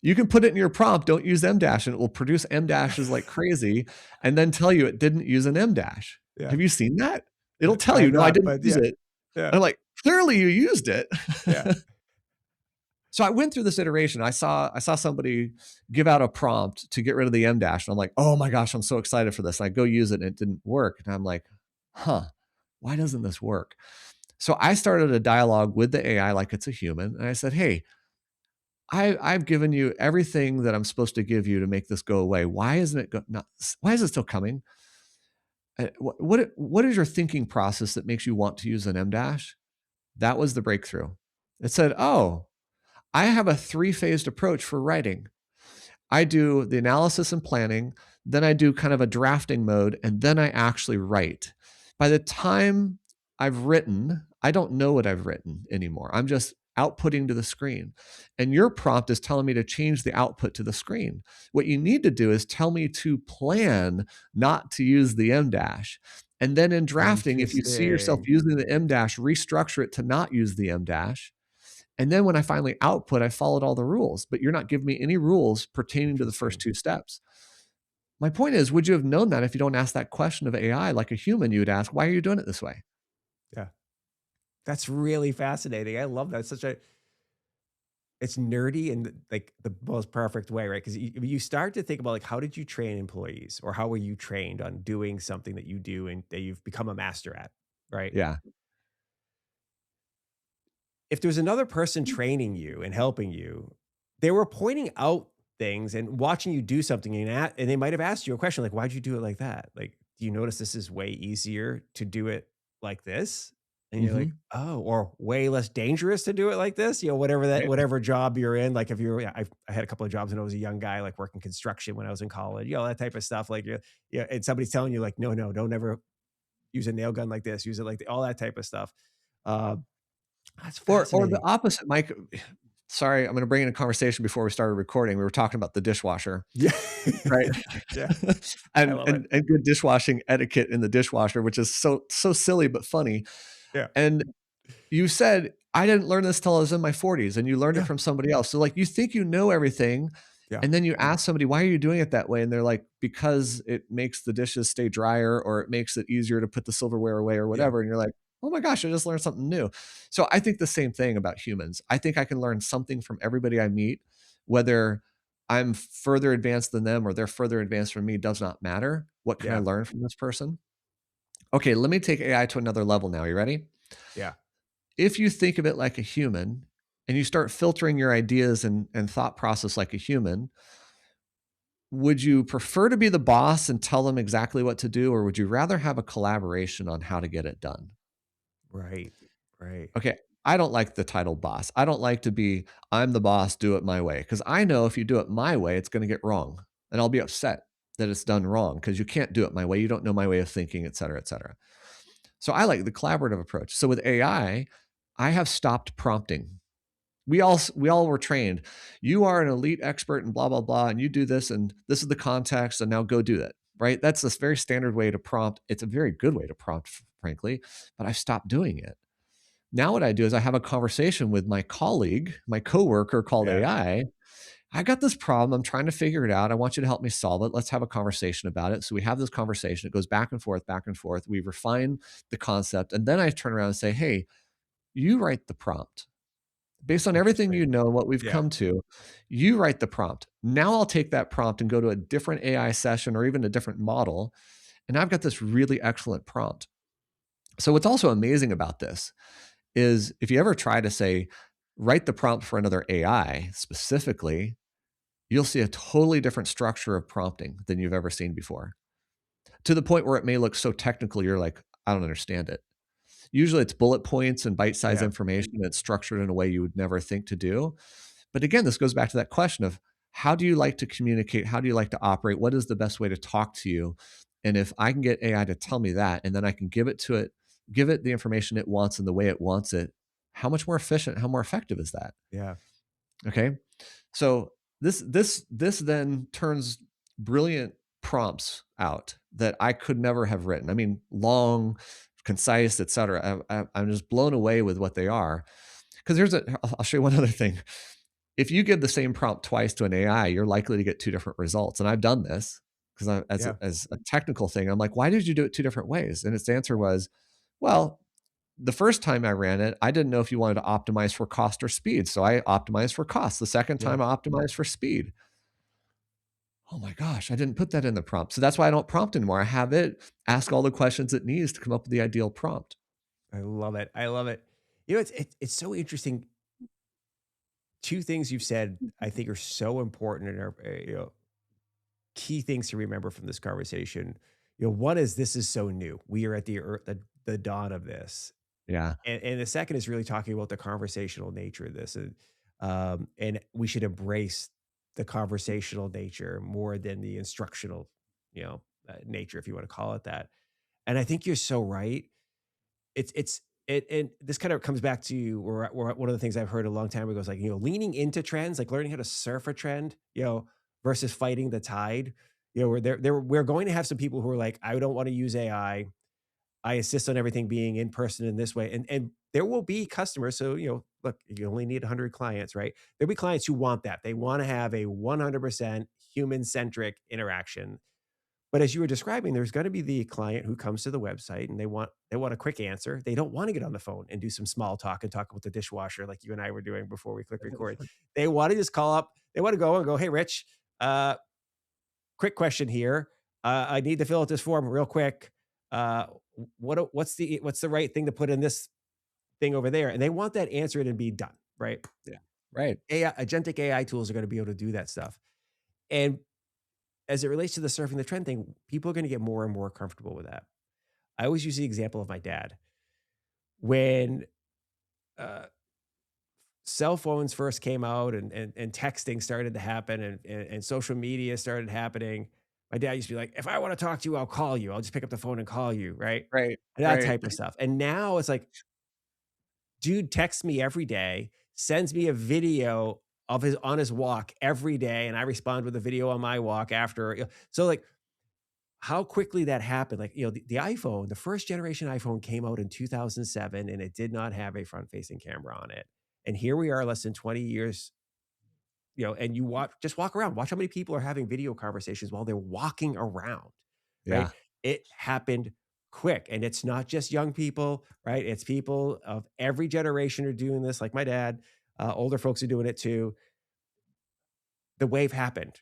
You can put it in your prompt, don't use M dash, and it will produce M dashes like crazy and then tell you it didn't use an M dash. Yeah. Have you seen that? It'll tell I you, have no, I not, didn't but use yeah. it. Yeah. I'm like, clearly you used it. Yeah. So I went through this iteration. I saw somebody give out a prompt to get rid of the M dash. And I'm like, oh my gosh, I'm so excited for this. And I go use it and it didn't work. And I'm like, huh, why doesn't this work? So I started a dialogue with the AI like it's a human. And I said, hey, I've given you everything that I'm supposed to give you to make this go away. Why isn't it why is it still coming? What is your thinking process that makes you want to use an M dash? That was the breakthrough. It said, oh, I have a 3-phased approach for writing. I do the analysis and planning, then I do kind of a drafting mode, and then I actually write. By the time I've written, I don't know what I've written anymore. I'm just outputting to the screen. And your prompt is telling me to change the output to the screen. What you need to do is tell me to plan not to use the M dash. And then in drafting, if you see yourself Interesting. using the M dash, restructure it to not use the M dash. And then when I finally output, I followed all the rules, but you're not giving me any rules pertaining to the first Interesting. 2 steps. My point is, would you have known that if you don't ask that question of AI like a human, you would ask, why are you doing it this way? Yeah. That's really fascinating. I love that. It's nerdy in like the most perfect way, right? Because you start to think about like, how did you train employees, or how were you trained on doing something that you do and that you've become a master at, right? Yeah. If there's another person training you and helping you, they were pointing out things and watching you do something, and they might have asked you a question like, why'd you do it like that? Like, do you notice this is way easier to do it like this? And you're like, Mhm. oh, or way less dangerous to do it like this, Right. whatever job you're in. Like if you're, yeah, I had a couple of jobs when I was a young guy, like working construction when I was in college, that type of stuff. Like, yeah, and somebody's telling you like, no, don't ever use a nail gun like this, use it like all that type of stuff. Uh, that's Or the fascinating. opposite, Mike. Sorry, I'm gonna bring in a conversation before we started recording. We were talking about the dishwasher, Yeah. right? Yeah, I and, love it. and and good dishwashing etiquette in the dishwasher, which is so silly but funny. Yeah. And you said, I didn't learn this till I was in my 40s, and you learned it Yeah. from somebody else. So like you think you know everything, Yeah. and then you ask somebody, why are you doing it that way? And they're like, because it makes the dishes stay drier, or it makes it easier to put the silverware away or Yeah. whatever. And you're like, oh my gosh, I just learned something new. So I think the same thing about humans. I think I can learn something from everybody I meet, whether I'm further advanced than them or they're further advanced from me, does not matter. What can I Yeah. learn from this person? Okay, let me take AI to another level now. You ready? Yeah. If you think of it like a human and you start filtering your ideas and thought process like a human, would you prefer to be the boss and tell them exactly what to do, or would you rather have a collaboration on how to get it done? Right. Right. Okay, I don't like the title boss. I don't like to be, I'm the boss, do it my way. Because I know if you do it my way, it's going to get wrong. And I'll be upset that it's done wrong because you can't do it my way. You don't know my way of thinking, et cetera, et cetera. So I like the collaborative approach. So with AI, I have stopped prompting. We all were trained. You are an elite expert and blah blah blah, and you do this, and this is the context, and now go do it. Right? That's this very standard way to prompt. It's a very good way to prompt, frankly, but I've stopped doing it. Now what I do is I have a conversation with my colleague, my coworker called Yeah. AI. I got this problem. I'm trying to figure it out. I want you to help me solve it. Let's have a conversation about it. So we have this conversation. It goes back and forth, back and forth. We refine the concept. And then I turn around and say, hey, you write the prompt. Based on everything Interesting. you know, what we've Yeah. come to, you write the prompt. Now I'll take that prompt and go to a different AI session or even a different model, and I've got this really excellent prompt. So what's also amazing about this is if you ever try to say, write the prompt for another AI specifically, you'll see a totally different structure of prompting than you've ever seen before. To the point where it may look so technical, you're like, I don't understand it. Usually it's bullet points and bite-sized Yeah. information that's structured in a way you would never think to do. But again, this goes back to that question of how do you like to communicate? How do you like to operate? What is the best way to talk to you? And if I can get AI to tell me that, and then I can give it to it, give it the information it wants and the way it wants it, how much more efficient, how more effective is that? Yeah. Okay. So this then turns brilliant prompts out that I could never have written. I mean, long, concise, et cetera. I'm just blown away with what they are. Because I'll show you one other thing. If you give the same prompt twice to an AI, you're likely to get two different results. And I've done this because Yeah. as a technical thing, I'm like, why did you do it two different ways? And its answer was, well, the first time I ran it, I didn't know if you wanted to optimize for cost or speed. So I optimized for cost. The second Yeah. time I optimized for speed. Oh my gosh, I didn't put that in the prompt. So that's why I don't prompt anymore. I have it ask all the questions it needs to come up with the ideal prompt. I love it. I love it. You know, it's so interesting. Two things you've said I think are so important and are key things to remember from this conversation. One is this is so new. We are at the dawn of this, Yeah. and the second is really talking about the conversational nature of this, and we should embrace the conversational nature more than the instructional, nature, if you want to call it that. And I think you're so right. It's it and this kind of comes back to where one of the things I've heard a long time ago is like, leaning into trends, like learning how to surf a trend, versus fighting the tide. Where we're going to have some people who are like, I don't want to use AI. I insist on everything being in person in this way. And there will be customers. So, look, you only need 100 clients, right? There'll be clients who want that. They want to have a 100% human centric interaction. But as you were describing, there's going to be the client who comes to the website and they want a quick answer. They don't want to get on the phone and do some small talk and talk about the dishwasher like you and I were doing before we click record. They want to just call up. They want to go and go, hey, Rich, uh, quick question here. I need to fill out this form real quick. Uh, what's the right thing to put in this thing over there? And they want that answered and be done, right? Yeah. Right. Agentic AI tools are going to be able to do that stuff. And as it relates to the surfing the trend thing, people are going to get more and more comfortable with that. I always use the example of my dad. When uh, cell phones first came out and texting started to happen and social media started happening, my dad used to be like, if I want to talk to you, I'll call you. I'll just pick up the phone and call you, right? Right. And that Right. type of stuff. And now it's like, dude texts me every day, sends me a video of his on his walk every day, and I respond with a video on my walk after. So like how quickly that happened. Like, the iPhone, the first generation iPhone came out in 2007 and it did not have a front facing camera on it. And here we are less than 20 years, and just walk around, watch how many people are having video conversations while they're walking around, right? Yeah. It happened quick. And it's not just young people, right? It's people of every generation are doing this, like my dad, older folks are doing it too. The wave happened.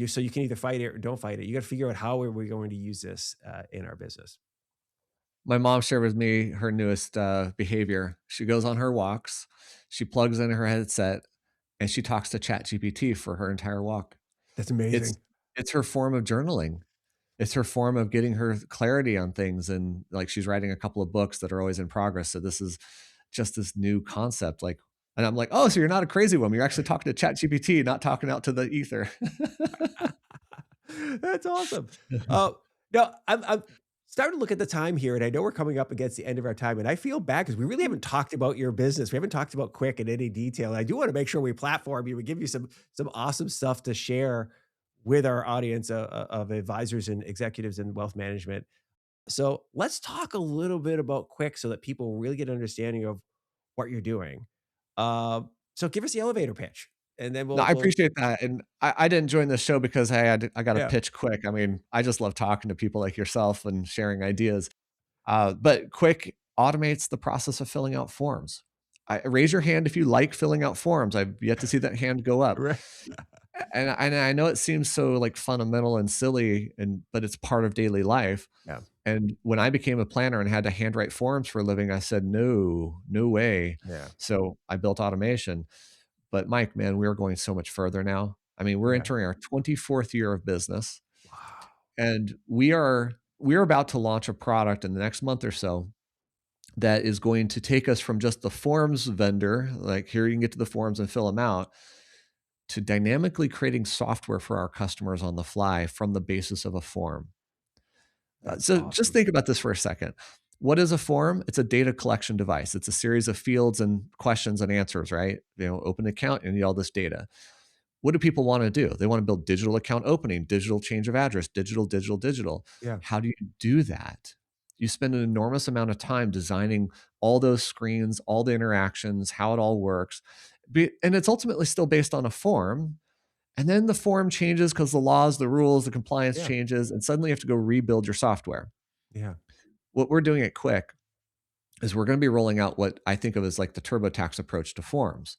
So you can either fight it or don't fight it. You got to figure out how are we going to use this in our business. My mom shared with me her newest behavior. She goes on her walks, she plugs in her headset, and she talks to ChatGPT for her entire walk. That's It's amazing. it's her form of journaling. It's her form of getting her clarity on things, and like she's writing a couple of books that are always in progress. So this is just this new concept. Like, and I'm like, oh, so you're not a crazy woman. You're actually talking to ChatGPT, not talking out to the ether. That's awesome. No, I'm starting to look at the time here, and I know we're coming up against the end of our time, and I feel bad because we really haven't talked about your business. We haven't talked about Quik in any detail. And I do want to make sure we platform you. We give you some awesome stuff to share with our audience of advisors and executives in wealth management. So let's talk a little bit about Quik so that people really get an understanding of what you're doing. So give us the elevator pitch, and then No, we'll I we'll appreciate that, and I didn't join this show because I got to yeah. pitch quick. I mean, I just love talking to people like yourself and sharing ideas. But Quick automates the process of filling out forms. Raise your hand if you like filling out forms. I've yet to see that hand go up. Right. And I know it seems so like fundamental and silly, but it's part of daily life. Yeah. And when I became a planner and had to handwrite forms for a living, I said, no, no way. Yeah. So I built automation. But Mike, man, we're going so much further now. I mean, we're Yeah. entering our 24th year of business, Wow. and we're about to launch a product in the next month or so that is going to take us from just the forms vendor, like here you can get to the forms and fill them out, to dynamically creating software for our customers on the fly from the basis of a form. That's So just awesome. think about this for a second. What is a form? It's a data collection device. It's a series of fields and questions and answers, right? Open an account and you get all this data. What do people want to do? They want to build digital account opening, digital change of address, digital, digital, digital. Yeah. How do you do that? You spend an enormous amount of time designing all those screens, all the interactions, how it all works. And it's ultimately still based on a form. And then the form changes because the laws, the rules, the compliance Yeah. changes, and suddenly you have to go rebuild your software. Yeah. What we're doing at Quik is we're going to be rolling out what I think of as like the TurboTax approach to forms.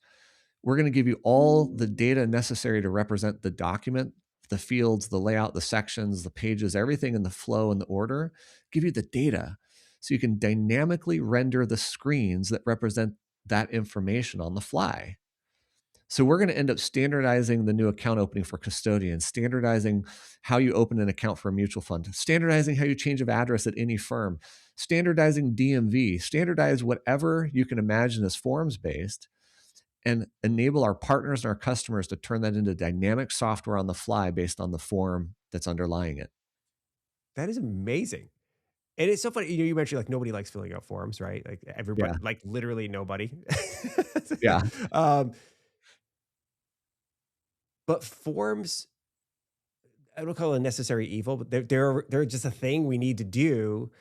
We're going to give you all the data necessary to represent the document, the fields, the layout, the sections, the pages, everything in the flow and the order, give you the data so you can dynamically render the screens that represent that information on the fly. So we're going to end up standardizing the new account opening for custodians, standardizing how you open an account for a mutual fund, standardizing how you change of address at any firm, standardizing DMV, standardize whatever you can imagine as forms based, and enable our partners and our customers to turn that into dynamic software on the fly based on the form that's underlying it. That is amazing. And it's so funny, you mentioned like nobody likes filling out forms, right? Like everybody, Yeah. like literally nobody. Yeah. um, but forms, I don't call it a necessary evil, but they're just a thing we need to do.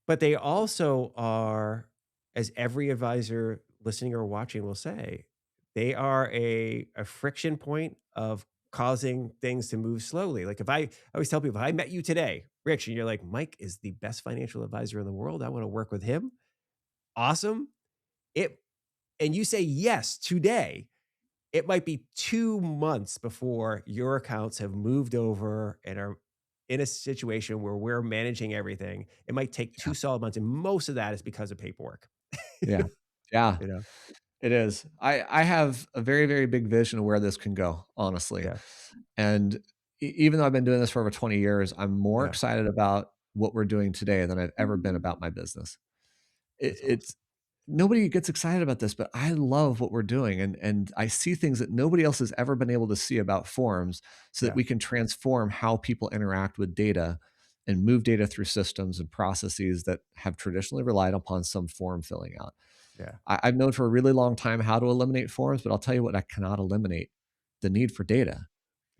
But they also are, as every advisor listening or watching will say, they are a friction point of causing things to move slowly. Like I always tell people, if I met you today, Rich, and you're like, Mike is the best financial advisor in the world. I want to work with him. Awesome. It and you say yes today, it might be 2 months before your accounts have moved over and are in a situation where we're managing everything. It might take 2 solid months, and most of that is because of paperwork. Yeah. Yeah. You know? It is. I have a very, very big vision of where this can go, honestly. Yeah, And even though I've been doing this for over 20 years, I'm more yeah, excited about what we're doing today than I've ever been about my business. that's awesome. It's nobody gets excited about this, but I love what we're doing. And I see things that nobody else has ever been able to see about forms so that Yeah, we can transform how people interact with data and move data through systems and processes that have traditionally relied upon some form filling out. yeah, I've known for a really long time how to eliminate forms, but I'll tell you what, I cannot eliminate the need for data,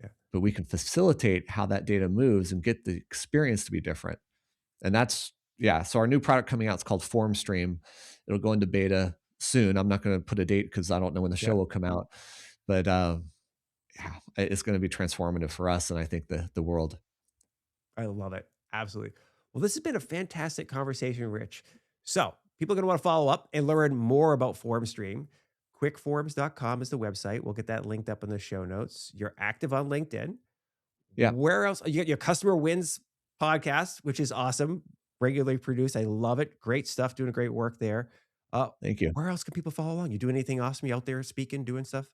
yeah. but we can facilitate how that data moves and get the experience to be different. And that's, yeah. So our new product coming out is called Formstream. It'll go into beta soon. I'm not going to put a date because I don't know when the show Yeah, will come out, but yeah, it's going to be transformative for us and I think the world. I love it. Absolutely. Well, this has been a fantastic conversation, Rich. So people are going to want to follow up and learn more about Formstream. Quickforms.com is the website. We'll get that linked up in the show notes. You're active on LinkedIn. Yeah. Where else? You got your Customer Wins podcast, which is awesome. Regularly produced. I love it. Great stuff. Doing great work there. Thank you. Where else can people follow along? You doing anything awesome? You out there speaking, doing stuff?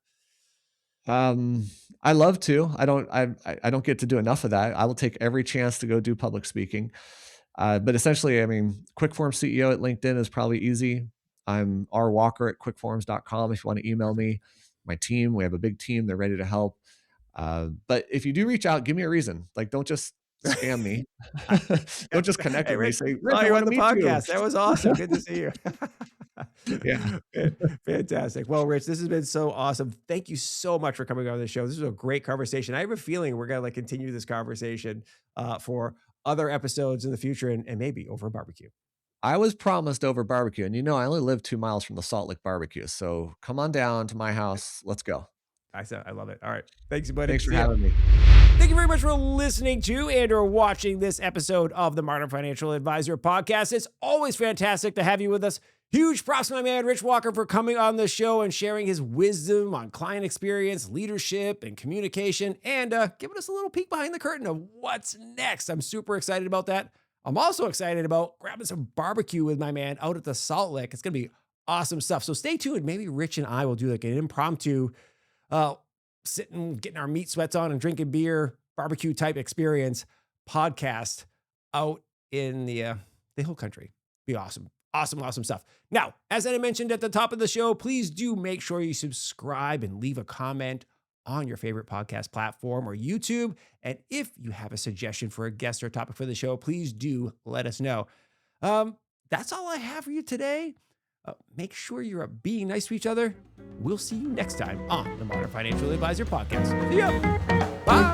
Um, I love to. I don't get to do enough of that. I will take every chance to go do public speaking. But essentially, I mean, Quickform CEO at LinkedIn is probably easy. I'm R Walker at quickforms.com if you want to email Perfect. me. My team, we have a big team. They're ready to help. But if you do reach out, give me a reason. Like, don't just spam me. Don't just connect Hey, with me. Rich, Say, Rich, saw I you want on to the meet you. podcast. That was awesome. Good to see you. Yeah. Fantastic. Well, Rich, this has been so awesome. Thank you so much for coming on the show. This was a great conversation. I have a feeling we're going to like continue this conversation for other episodes in the future and maybe over a barbecue. I was promised over barbecue. And I only live 2 miles from the Salt Lake barbecue. So come on down to my house. Let's go. I love it. All right. Thanks, buddy. Thanks for See ya. having me. Thank you very much for listening to and or watching this episode of the Modern Financial Advisor podcast. It's always fantastic to have you with us. Huge props to my man, Rich Walker, for coming on the show and sharing his wisdom on client experience, leadership, and communication, and giving us a little peek behind the curtain of what's next. I'm super excited about that. I'm also excited about grabbing some barbecue with my man out at the Salt Lick. It's going to be awesome stuff. So stay tuned. Maybe Rich and I will do like an impromptu sitting, getting our meat sweats on and drinking beer, barbecue type experience podcast out in the hill country. Be awesome. Awesome stuff. Now, as I mentioned at the top of the show, please do make sure you subscribe and leave a comment on your favorite podcast platform or YouTube. And if you have a suggestion for a guest or topic for the show, please do let us know. That's all I have for you today. Make sure you're being nice to each other. We'll see you next time on the Modern Financial Advisor Podcast. See ya. Bye.